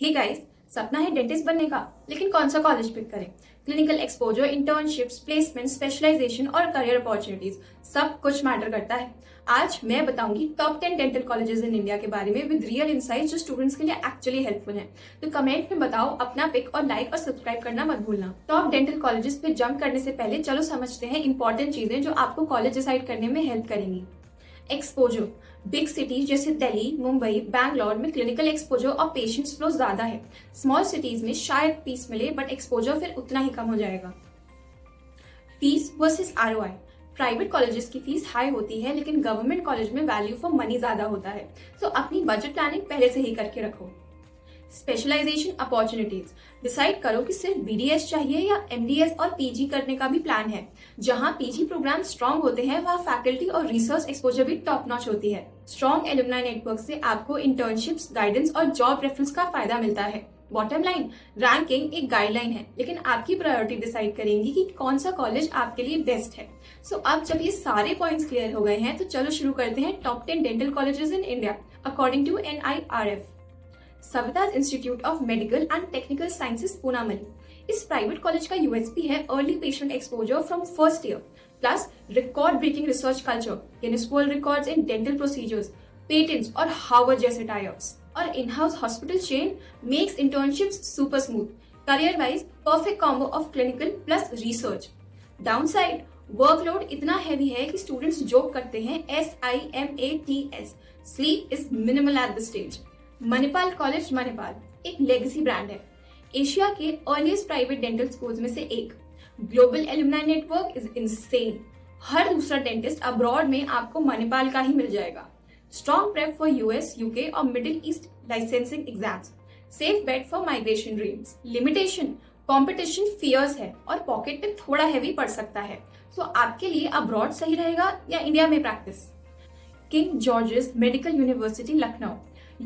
Hey guys, सपना है dentist बनने का, लेकिन कौन सा कॉलेज पिक करें? Clinical exposure, internships, placement, specialisation और करियर अपॉर्चुनिटीज सब कुछ मैटर करता है। आज मैं बताऊंगी top 10 dental colleges in India के बारे में विद रियल इनसाइट्स जो स्टूडेंट्स के लिए एक्चुअली हेल्पफुल हैं। तो कमेंट में बताओ अपना पिक और लाइक और सब्सक्राइब करना मत भूलना। टॉप डेंटल कॉलेजेस पे जंप करने से पहले चलो समझते हैं इंपॉर्टेंट चीजें जो आपको कॉलेज डिसाइड करने में हेल्प करेंगी। एक्सपोजर, बिग सिटीज जैसे दिल्ली, मुंबई, बैंगलोर में क्लिनिकल एक्सपोजर और पेशेंट्स फ्लो ज्यादा है। स्मॉल सिटीज में शायद फीस मिले बट एक्सपोजर फिर उतना ही कम हो जाएगा। Fees versus ROI, private colleges की फीस हाई होती है लेकिन गवर्नमेंट कॉलेज में वैल्यू फॉर मनी ज्यादा होता है, सो अपनी बजट प्लानिंग पहले से ही करके रखो। स्पेशलाइजेशन अपॉर्चुनिटीज, डिसाइड करो कि सिर्फ बीडीएस चाहिए या एमडीएस और पीजी करने का भी प्लान है। जहां पीजी प्रोग्राम स्ट्रॉन्ग होते हैं वहां फैकल्टी और रिसर्च एक्सपोजर भी टॉप नॉच होती है। स्ट्रॉन्ग एलुमनाई नेटवर्क से आपको इंटर्नशिप्स, गाइडेंस और जॉब रेफरेंस का फायदा मिलता है। बॉटम लाइन, रैंकिंग एक गाइडलाइन है लेकिन आपकी प्रायोरिटी डिसाइड करेंगी कि कौन सा कॉलेज आपके लिए बेस्ट है। सो अब जब ये सारे पॉइंट्स क्लियर हो गए हैं तो चलो शुरू करते हैं top 10 dental colleges in India according to NIRF। Saveetha's institute of medical and technical sciences Poonamallee, इस प्राइवेट कॉलेज का यूएसपी है early patient exposure from first year plus record breaking research culture, Guinness world records in dental procedures, patents और Harvard जैसे tie-ups और in house hospital chain makes internships super smooth. Career wise perfect combo of clinical plus research. Downside, workload इतना heavy है कि students joke करते हैं SIMATS, sleep is minimal at the stage. Manipal college Manipal एक legacy brand है, Asia के earliest private dental schools में से एक। Global alumni network is insane, हर दूसरा डेंटिस्ट अब्रॉड में आपको मणिपाल का ही मिल जाएगा। Strong prep for US, UK और Middle East licensing exams, safe bet for migration dreams. Limitation, competition fierce है और पॉकेट पे थोड़ा हैवी पड़ सकता है, सो आपके लिए अब्रॉड सही रहेगा या इंडिया में practice. King George's medical university Lucknow,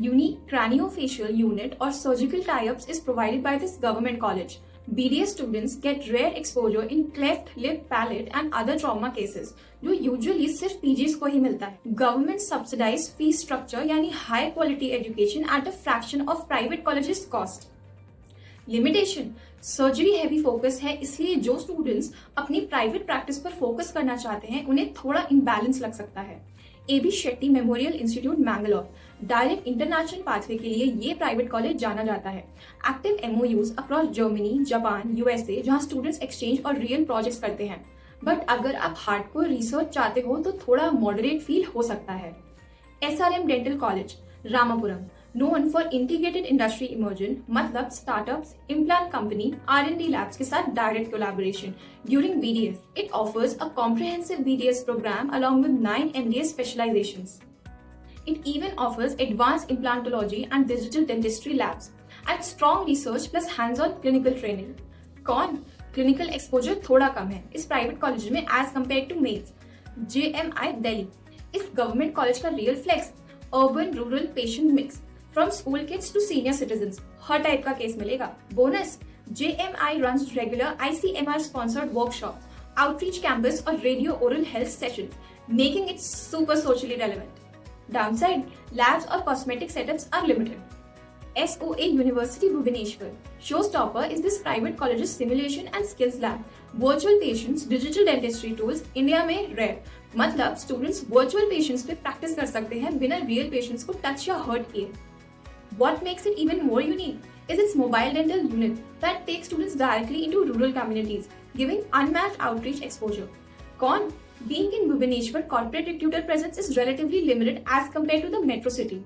unique craniofacial unit or surgical tie-ups is provided by this government college. BDS students get rare exposure in cleft lip, palate and other trauma cases, जो usually सिर्फ PGs को ही मिलता है। Government subsidized fee structure यानी high quality education at a fraction of private colleges cost. Limitation, surgery heavy focus है इसलिए जो students अपनी प्राइवेट प्रैक्टिस पर फोकस करना चाहते हैं उन्हें थोड़ा इम्बैलेंस लग सकता है। AB Shetty memorial institute Mangalore, direct international pathway के लिए ये प्राइवेट कॉलेज जाना जाता है। Active MOUs across Germany, Japan, USA जहां स्टूडेंट्स एक्सचेंज और रियल प्रोजेक्ट्स करते हैं। बट अगर आप हार्डकोर रिसर्च चाहते हो तो थोड़ा मॉडरेट फील हो सकता है। SRM dental college Ramapuram, known for integrated industry immersion, मतलब startups, implant company, R&D labs के साथ direct collaboration during BDS. It offers a comprehensive BDS program along with 9 MDS specializations. It even offers advanced implantology and digital dentistry labs and strong research plus hands-on clinical training. कौन? Clinical exposure थोड़ा कम है इस private college में as compared to mains. JMI Delhi, इस government college का real flex, urban rural patient mix. From school kids to senior citizens, her type का case मिलेगा। Bonus, JMI runs regular ICMR sponsored workshops, outreach campus और radio oral health sessions, making it super socially relevant. Downside, labs और cosmetic setups are limited. SOA University Bhubaneswar, showstopper is this private college's simulation and skills lab. Virtual patients, digital dentistry tools, India में rare. मतलब students virtual patients पे practice कर सकते हैं बिना real patients को touch या हर्ट किए। What makes it even more unique is its mobile dental unit that takes students directly into rural communities, giving unmatched outreach exposure. Con, being in Bhubaneswar, corporate recruiter presence is relatively limited as compared to the metro city.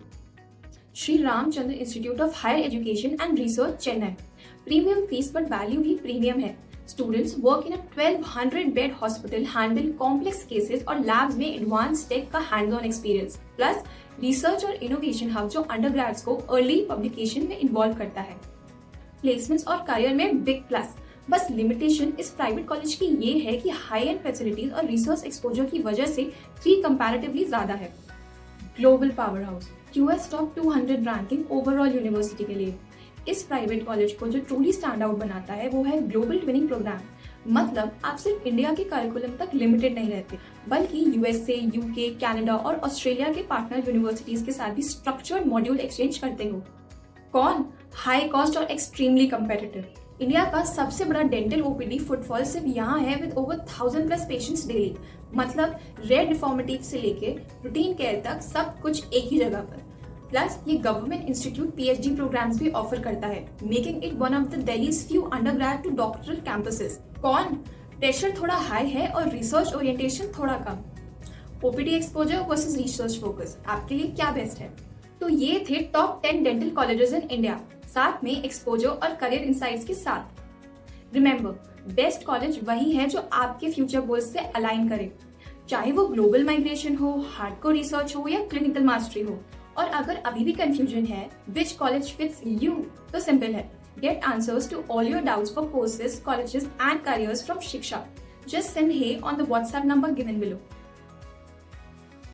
Sri Ramchandra Institute of Higher Education and Research, Chennai. Premium fees but value भी premium है। Students work in a 1200 bed hospital, handle complex cases और labs में advanced tech का hands-on experience. Plus research और innovation hub जो अंडरग्रेड्स को early publication में involve करता है। प्लेसमेंट्स और करियर में बिग प्लस, बस लिमिटेशन इस प्राइवेट कॉलेज की ये है कि हाई एंड फैसिलिटीज और रिसर्च एक्सपोजर की वजह से फी कंपैरेटिवली ज्यादा है। Global power house, US top 200 ranking overall university के लिए। इस प्राइवेट कॉलेज को जो ट्रूली स्टैंड आउट बनाता है वो है ग्लोबल ट्विनिंग प्रोग्राम, मतलब आप सिर्फ इंडिया के करिकुलम तक लिमिटेड नहीं रहते बल्कि USA, UK, कनाडा और ऑस्ट्रेलिया के पार्टनर यूनिवर्सिटीज के साथ भी स्ट्रक्चर्ड मॉड्यूल एक्सचेंज करते हो। कौन? हाई कॉस्ट और एक्सट्रीमली कंपेटिटिव। इंडिया का सबसे बड़ा डेंटल ओपीडी फुटफॉल सिर्फ यहाँ है विद ओवर 1000+ पेशेंट्स डेली। मतलब रेयर डिफॉर्मिटी से लेके रूटीन केयर तक सब कुछ एक ही जगह पर। प्लस ये गवर्नमेंट इंस्टीट्यूट पीएचडी प्रोग्राम्स भी ऑफर करता है, making it one of the Delhi's few undergrad to doctoral campuses. कौन? प्रेशर थोड़ा हाई है और रिसर्च ओरिएंटेशन थोड़ा कम। OPD exposure versus research focus, आपके लिए क्या बेस्ट है? तो ये थे top 10 dental colleges in India, साथ में एक्सपोजर और करियर इनसाइट्स के साथ। रिमेंबर, बेस्ट कॉलेज वही है जो आपके फ्यूचर गोल्स से अलाइन करे, चाहे वो ग्लोबल माइग्रेशन हो, हार्डकोर रिसर्च हो या क्लिनिकल मास्टरी हो। और अगर अभी भी कंफ्यूजन है विच कॉलेज फिट्स यू, तो सिंपल है, get answers to all your doubts for courses, colleges and careers from Shiksha. Just send hey on the WhatsApp number given below.